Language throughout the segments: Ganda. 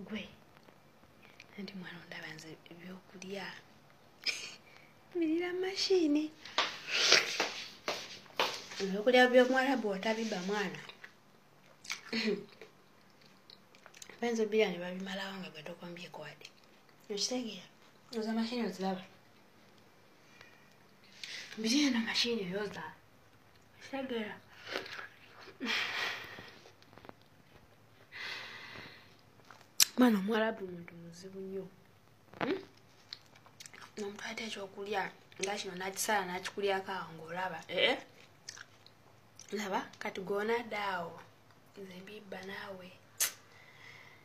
gwe anti mwana ondaba nze ebyokulya birira mashini ebyokulya by'Omwarabu otabiba mwana benzo bira ne babimalawo nga gwe tokombyeko wadde okitegeera oza mashini oziraba biri eno mashini yoza okitegeera mwana Omwarabu muntu muzibu nnyo omuntu ate ekyokulya nga kino nakisala nakikulyako awo ng'olaba laba kati gona daawo nze mbibba naawe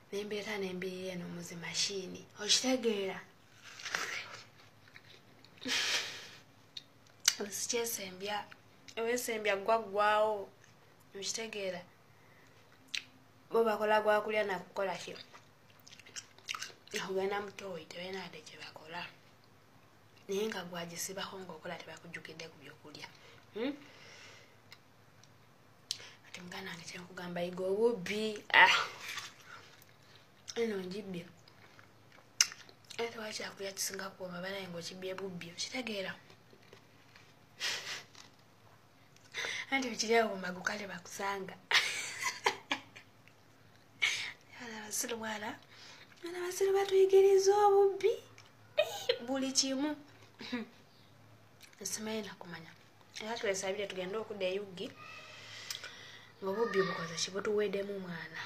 nembeeta nembirira eno muzi mashini okitegeera osikyesembya ewesembya gwaggwawo okitegeera bo bakola gwakulya nakukola ki ogenda mutoyi tebalina wadde kye bakola naye nga gwagisibako ng'okola tebakujjukidde ku byokulya ati muganda wange kyenkugamba yiga obubbi eno njibbye ate wakyakulya kisinga kuwoma banaye ng'okibbye bubbi okitegeera anti okiryawo magukale bakusanga abasiru mwana abasiru batuyigiriza obubbi buli kimu esimanyi nakumanya era twesabire tugende okudda eyuggi ng'obubbi bukoze kibutuweddemu mwana